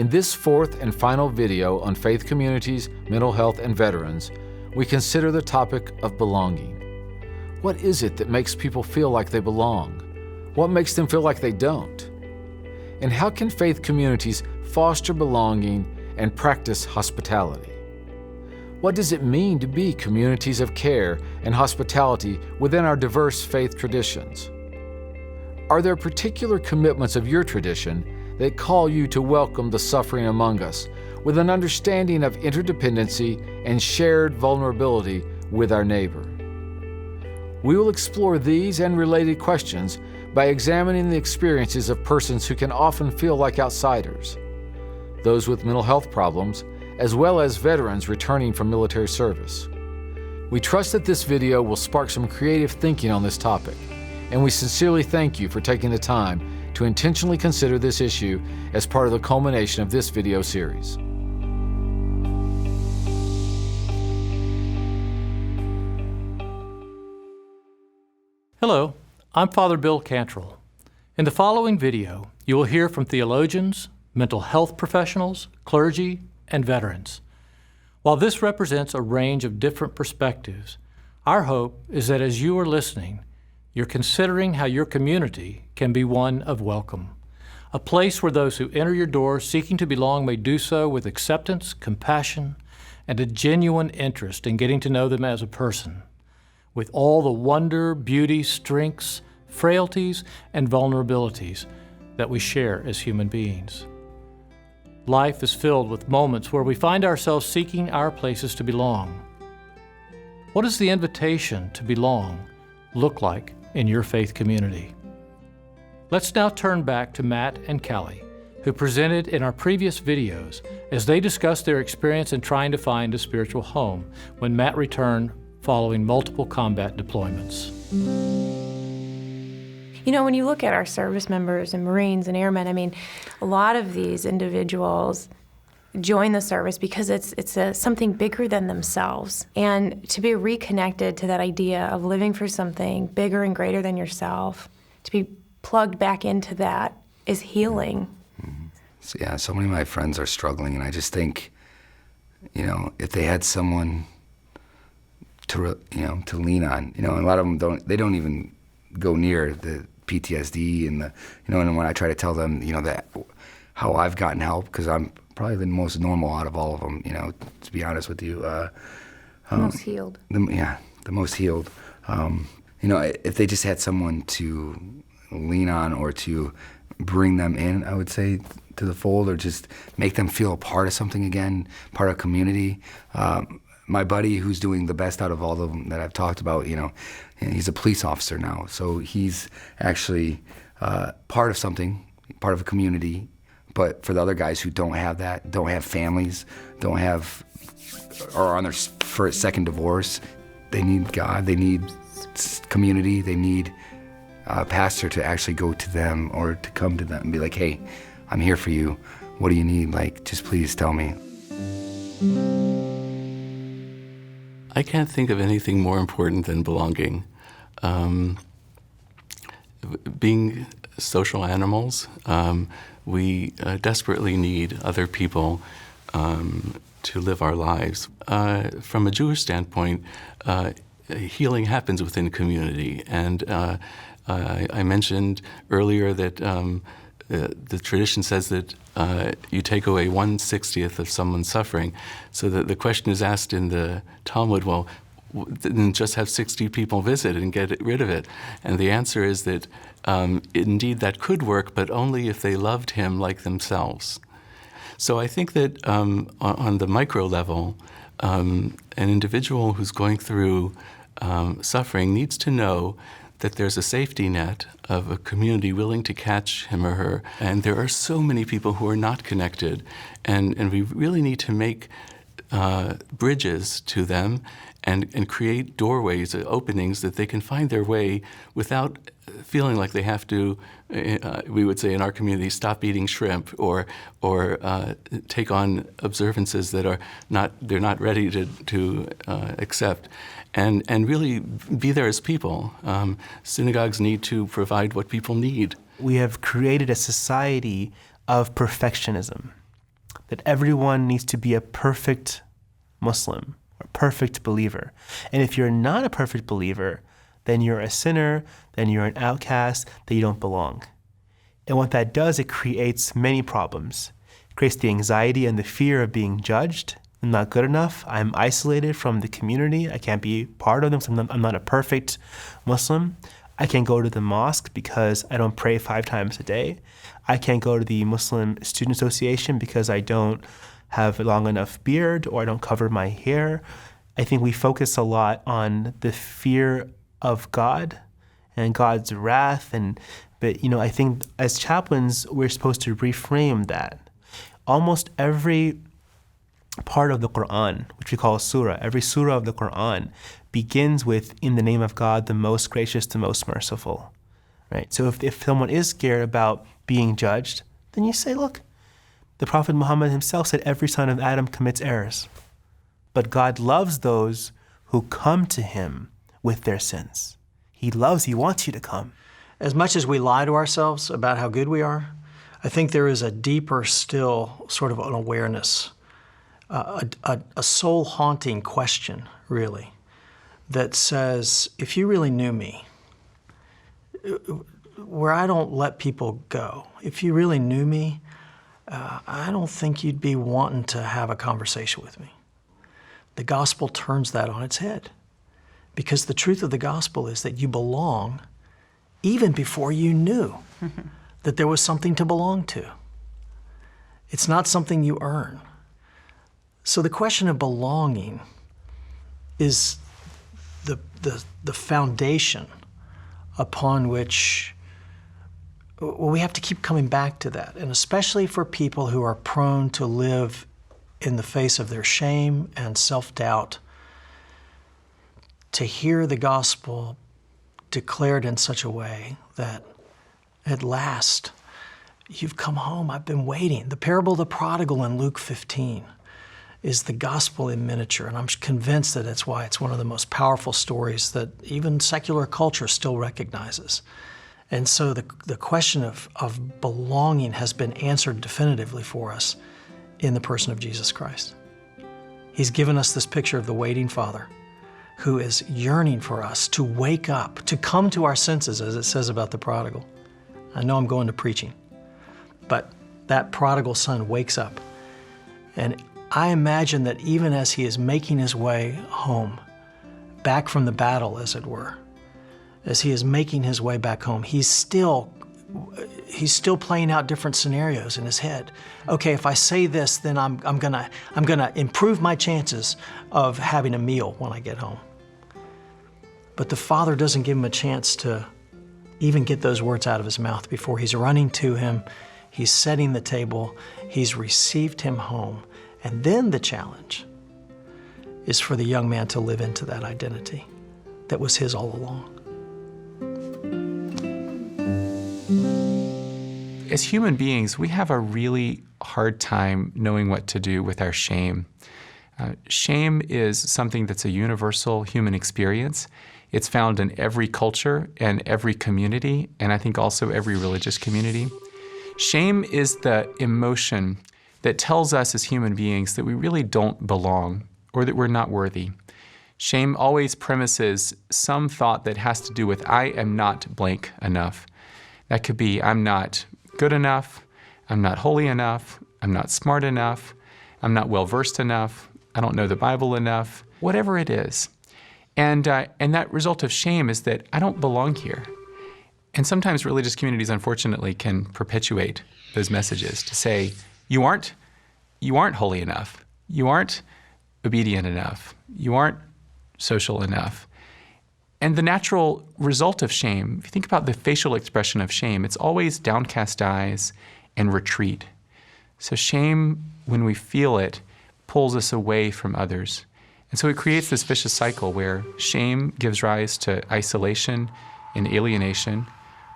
In this fourth and final video on faith communities, mental health, and veterans, we consider the topic of belonging. What is it that makes people feel like they belong? What makes them feel like they don't? And how can faith communities foster belonging and practice hospitality? What does it mean to be communities of care and hospitality within our diverse faith traditions? Are there particular commitments of your tradition that call you to welcome the suffering among us with an understanding of interdependency and shared vulnerability with our neighbor? We will explore these and related questions by examining the experiences of persons who can often feel like outsiders, those with mental health problems, as well as veterans returning from military service. We trust that this video will spark some creative thinking on this topic, and we sincerely thank you for taking the time to intentionally consider this issue as part of the culmination of this video series. Hello, I'm Father Bill Cantrell. In the following video, you will hear from theologians, mental health professionals, clergy, and veterans. While this represents a range of different perspectives, our hope is that as you are listening, you're considering how your community can be one of welcome, a place where those who enter your door seeking to belong may do so with acceptance, compassion, and a genuine interest in getting to know them as a person, with all the wonder, beauty, strengths, frailties, and vulnerabilities that we share as human beings. Life is filled with moments where we find ourselves seeking our places to belong. What does the invitation to belong look like in your faith community? Let's now turn back to Matt and Callie, who presented in our previous videos as they discussed their experience in trying to find a spiritual home when Matt returned following multiple combat deployments. You know, when you look at our service members and Marines and airmen, I mean, a lot of these individuals join the service because it's something bigger than themselves. And to be reconnected to that idea of living for something bigger and greater than yourself, to be plugged back into that is healing. Mm-hmm. So, yeah, so many of my friends are struggling, and I just think, you know, if they had someone to lean on, and a lot of them don't even go near the PTSD and and when I try to tell them, that how I've gotten help, because I'm probably the most normal out of all of them, to be honest with you. Most healed. The most healed. If they just had someone to lean on or to bring them in, I would say, to the fold, or just make them feel a part of something again, part of community. My buddy, who's doing the best out of all of them that I've talked about, he's a police officer now, so he's actually part of something, part of a community. But for the other guys who don't have that, don't have families, are on their first, second divorce, they need God, they need community, they need a pastor to actually go to them or to come to them and be like, hey, I'm here for you. What do you need? Like, just please tell me. I can't think of anything more important than belonging. Being social animals, we desperately need other people to live our lives. From a Jewish standpoint, healing happens within community. And I mentioned earlier that the tradition says that you take away 1/60th of someone's suffering. So that the question is asked in the Talmud, well, then just have 60 people visit and get rid of it. And the answer is that indeed that could work, but only if they loved him like themselves. So I think that on the micro level, an individual who's going through suffering needs to know that there's a safety net of a community willing to catch him or her. And there are so many people who are not connected, and we really need to make bridges to them and create doorways, openings that they can find their way without feeling like they have to, we would say in our community, stop eating shrimp or take on observances that they're not ready to accept. And really be there as people. Synagogues need to provide what people need. We have created a society of perfectionism. that everyone needs to be a perfect Muslim or perfect believer. And if you're not a perfect believer, then you're a sinner, then you're an outcast, that you don't belong. And what that does, it creates many problems. It creates the anxiety and the fear of being judged. I'm not good enough. I'm isolated from the community. I can't be part of them because I'm not a perfect Muslim. I can't go to the mosque because I don't pray 5 times a day. I can't go to the Muslim Student Association because I don't have a long enough beard or I don't cover my hair. I think we focus a lot on the fear of God and God's wrath. But I think as chaplains, we're supposed to reframe that. Almost every part of the Quran, which we call a surah, every surah of the Quran begins with, in the name of God, the most gracious, the most merciful, right? So if someone is scared about being judged, then you say, look, the Prophet Muhammad himself said every son of Adam commits errors, but God loves those who come to him with their sins. He wants you to come. As much as we lie to ourselves about how good we are, I think there is a deeper still sort of an awareness, a soul-haunting question, really, that says, if you really knew me, where I don't let people go, if you really knew me, I don't think you'd be wanting to have a conversation with me. The gospel turns that on its head, because the truth of the gospel is that you belong even before you knew that there was something to belong to. It's not something you earn. So the question of belonging is the foundation upon which we have to keep coming back to that. And especially for people who are prone to live in the face of their shame and self-doubt, to hear the gospel declared in such a way that at last you've come home, I've been waiting. The parable of the prodigal in Luke 15 is the gospel in miniature, and I'm convinced that that's why it's one of the most powerful stories that even secular culture still recognizes. And so the question of belonging has been answered definitively for us in the person of Jesus Christ. He's given us this picture of the waiting Father who is yearning for us to wake up, to come to our senses, as it says about the prodigal. I know I'm going to preaching, but that prodigal son wakes up. And I imagine that even as he is making his way home, back from the battle, as it were, as he is making his way back home, he's still playing out different scenarios in his head. Okay, if I say this, then I'm gonna improve my chances of having a meal when I get home. But the Father doesn't give him a chance to even get those words out of his mouth before he's running to him, he's setting the table, he's received him home. And then the challenge is for the young man to live into that identity that was his all along. As human beings, we have a really hard time knowing what to do with our shame. Shame is something that's a universal human experience. It's found in every culture and every community, and I think also every religious community. Shame is the emotion that tells us as human beings that we really don't belong or that we're not worthy. Shame always premises some thought that has to do with, I am not blank enough. That could be, I'm not good enough, I'm not holy enough, I'm not smart enough, I'm not well-versed enough, I don't know the Bible enough, whatever it is. And that result of shame is that I don't belong here. And sometimes religious communities, unfortunately, can perpetuate those messages to say, you aren't holy enough, you aren't obedient enough, you aren't social enough. And the natural result of shame, if you think about the facial expression of shame, it's always downcast eyes and retreat. So shame, when we feel it, pulls us away from others. And so it creates this vicious cycle where shame gives rise to isolation and alienation,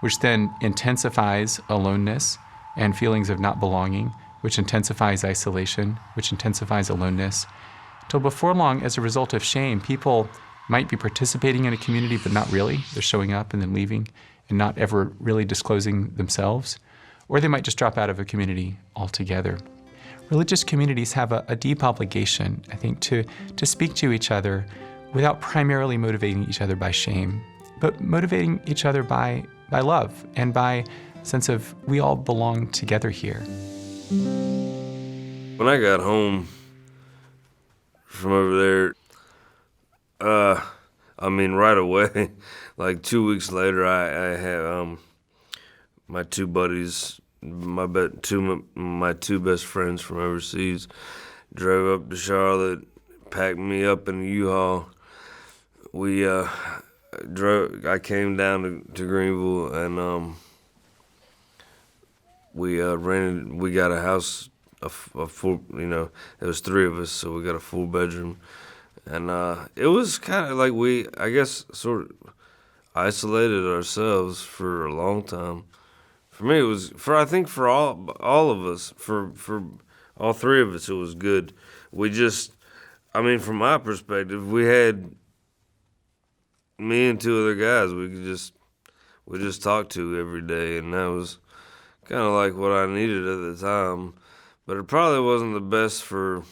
which then intensifies aloneness and feelings of not belonging, which intensifies isolation, which intensifies aloneness. Till before long, as a result of shame, people might be participating in a community, but not really. They're showing up and then leaving and not ever really disclosing themselves. Or they might just drop out of a community altogether. Religious communities have a deep obligation, I think, to speak to each other without primarily motivating each other by shame, but motivating each other by love and by a sense of we all belong together here. When I got home from over there, right away, like 2 weeks later, I had my two buddies, my two best friends from overseas, drove up to Charlotte, packed me up in a U-Haul. I came down to Greenville, and we got a house, a full, it was three of us, so we got a full bedroom. And it was kind of like we, I guess, sort of isolated ourselves for a long time. For me, it was, I think for all of us, for all three of us, it was good. We just, from my perspective, we had me and two other guys we just talked to every day, and that was kind of like what I needed at the time. But it probably wasn't the best for,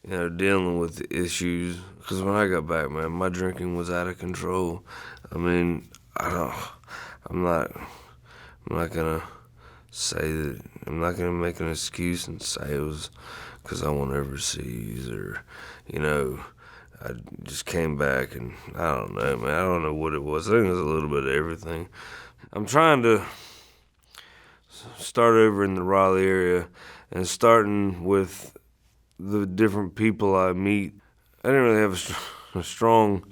dealing with the issues. Because when I got back, man, my drinking was out of control. I'm not gonna say that. I'm not gonna make an excuse and say it was because I went overseas or, I just came back and I don't know, man. I don't know what it was. I think it was a little bit of everything. I'm trying to start over in the Raleigh area and starting with the different people I meet. I didn't really have a strong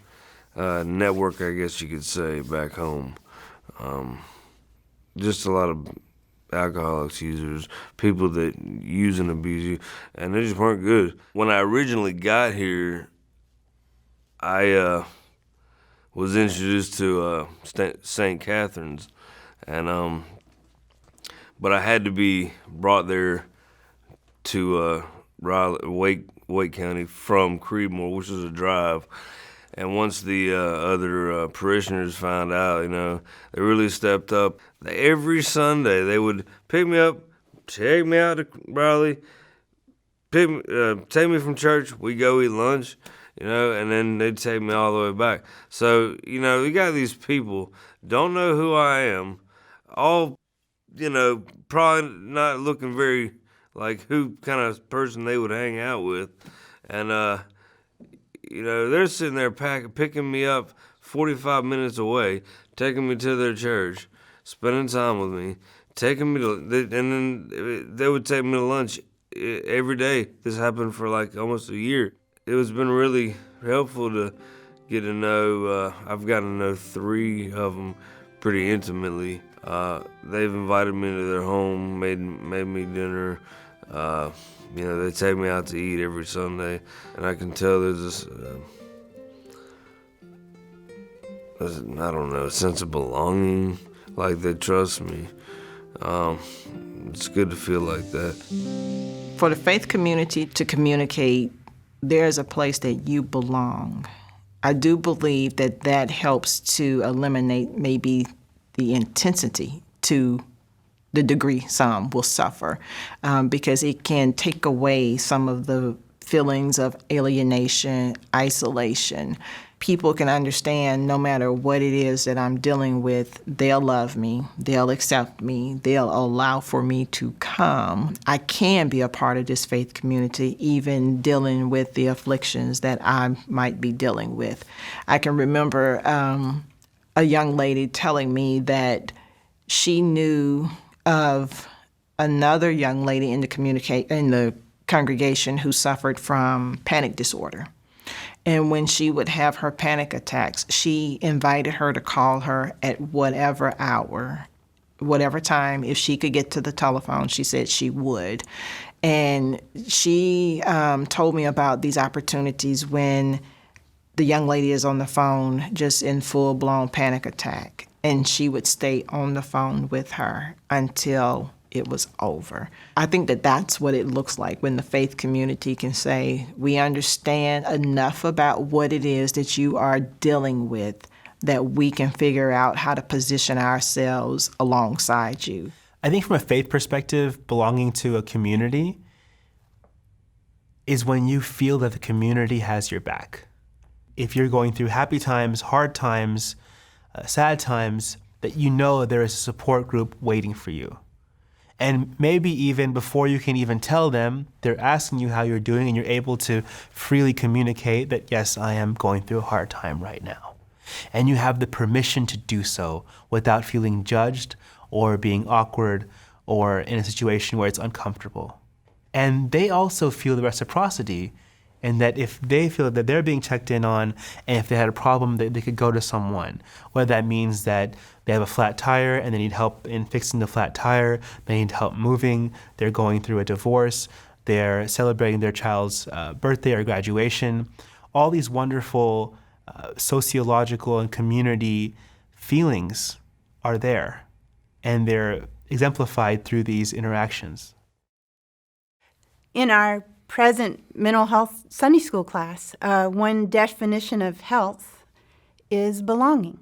network, I guess you could say, back home. Just a lot of alcoholics, users, people that use and abuse you, and they just weren't good. When I originally got here, I was introduced to St. Catherine's, and but I had to be brought there to Raleigh, Wake County from Creedmoor, which was a drive. And once the other parishioners found out, they really stepped up. Every Sunday, they would pick me up, take me out to Raleigh, take me from church. We go eat lunch, and then they'd take me all the way back. So, we got these people, don't know who I am, all, probably not looking very like who kind of person they would hang out with. And, they're sitting there picking me up 45 minutes away, taking me to their church, spending time with me, taking me and then they would take me to lunch every day. This happened for like almost a year. It has been really helpful to get to know, I've gotten to know three of them pretty intimately. They've invited me to their home, made me dinner. They take me out to eat every Sunday, and I can tell there's this, a sense of belonging, like they trust me. It's good to feel like that. For the faith community to communicate, there's a place that you belong. I do believe that helps to eliminate maybe the intensity to the degree some will suffer, because it can take away some of the feelings of alienation, isolation. People can understand no matter what it is that I'm dealing with, they'll love me, they'll accept me, they'll allow for me to come. I can be a part of this faith community, even dealing with the afflictions that I might be dealing with. I can remember a young lady telling me that she knew of another young lady in the congregation who suffered from panic disorder. And when she would have her panic attacks, she invited her to call her at whatever hour, whatever time. If she could get to the telephone, she said she would. And she told me about these opportunities when the young lady is on the phone just in full-blown panic attack. And she would stay on the phone with her until it was over. I think that's what it looks like when the faith community can say, we understand enough about what it is that you are dealing with that we can figure out how to position ourselves alongside you. I think from a faith perspective, belonging to a community is when you feel that the community has your back. If you're going through happy times, hard times, sad times, that you know there is a support group waiting for you. And maybe even before you can even tell them, they're asking you how you're doing, and you're able to freely communicate that, yes, I am going through a hard time right now. And you have the permission to do so without feeling judged or being awkward or in a situation where it's uncomfortable. And they also feel the reciprocity, and that if they feel that they're being checked in on, and if they had a problem, they could go to someone. Whether that means that they have a flat tire and they need help in fixing the flat tire, they need help moving, they're going through a divorce, they're celebrating their child's birthday or graduation. All these wonderful sociological and community feelings are there, and they're exemplified through these interactions. In our present mental health Sunday school class, one definition of health is belonging.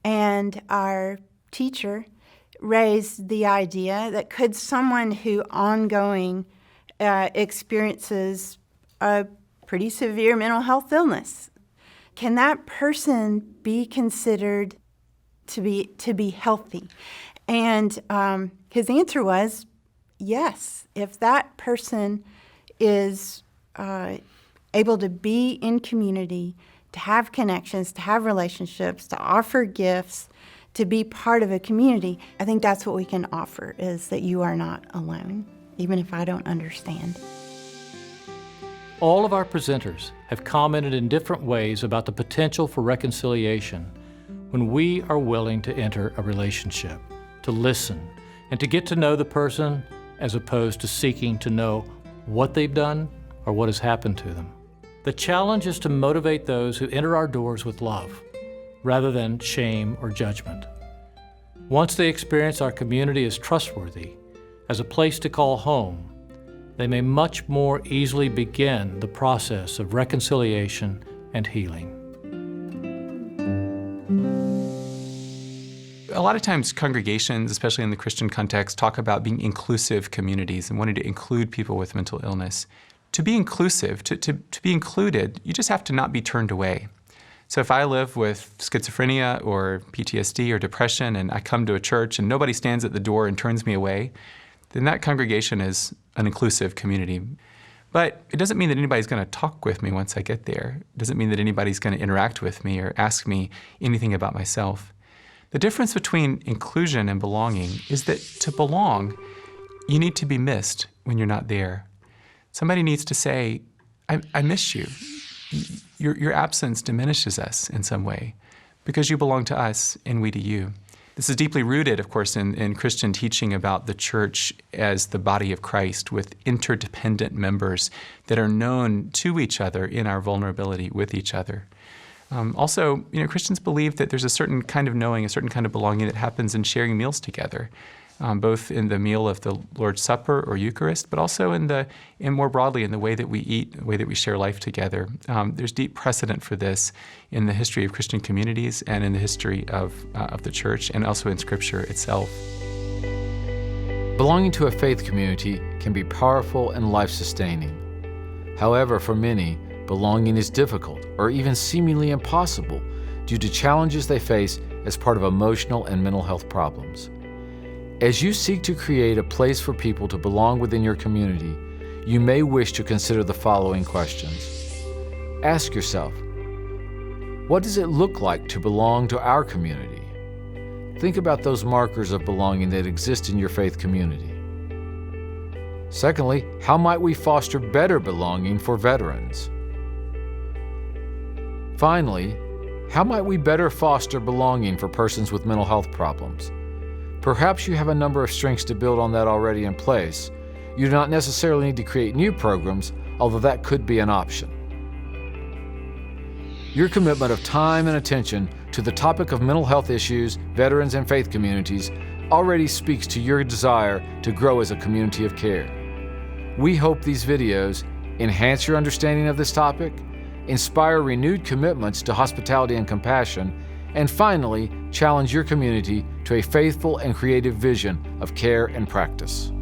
And our teacher raised the idea that could someone who ongoing experiences a pretty severe mental health illness, can that person be considered to be healthy? And his answer was yes. If that person is able to be in community, to have connections, to have relationships, to offer gifts, to be part of a community, I think that's what we can offer, is that you are not alone, even if I don't understand. All of our presenters have commented in different ways about the potential for reconciliation when we are willing to enter a relationship, to listen, and to get to know the person as opposed to seeking to know what they've done or what has happened to them. The challenge is to motivate those who enter our doors with love, rather than shame or judgment. Once they experience our community as trustworthy, as a place to call home, they may much more easily begin the process of reconciliation and healing. A lot of times congregations, especially in the Christian context, talk about being inclusive communities and wanting to include people with mental illness. To be inclusive, to be included, you just have to not be turned away. So if I live with schizophrenia or PTSD or depression and I come to a church and nobody stands at the door and turns me away, then that congregation is an inclusive community. But it doesn't mean that anybody's going to talk with me once I get there. It doesn't mean that anybody's going to interact with me or ask me anything about myself. The difference between inclusion and belonging is that to belong, you need to be missed when you're not there. Somebody needs to say, I miss you. Your absence diminishes us in some way because you belong to us and we to you. This is deeply rooted, of course, in Christian teaching about the church as the body of Christ with interdependent members that are known to each other in our vulnerability with each other. Also, Christians believe that there's a certain kind of knowing, a certain kind of belonging that happens in sharing meals together. Both in the meal of the Lord's Supper or Eucharist, but also in more broadly in the way that we eat, the way that we share life together. There's deep precedent for this in the history of Christian communities and in the history of the church and also in Scripture itself. Belonging to a faith community can be powerful and life-sustaining. However, for many, belonging is difficult or even seemingly impossible due to challenges they face as part of emotional and mental health problems. As you seek to create a place for people to belong within your community, you may wish to consider the following questions. Ask yourself, what does it look like to belong to our community? Think about those markers of belonging that exist in your faith community. Secondly, how might we foster better belonging for veterans? Finally, how might we better foster belonging for persons with mental health problems? Perhaps you have a number of strengths to build on that already in place. You do not necessarily need to create new programs, although that could be an option. Your commitment of time and attention to the topic of mental health issues, veterans, and faith communities already speaks to your desire to grow as a community of care. We hope these videos enhance your understanding of this topic, inspire renewed commitments to hospitality and compassion, and finally, challenge your community to a faithful and creative vision of care and practice.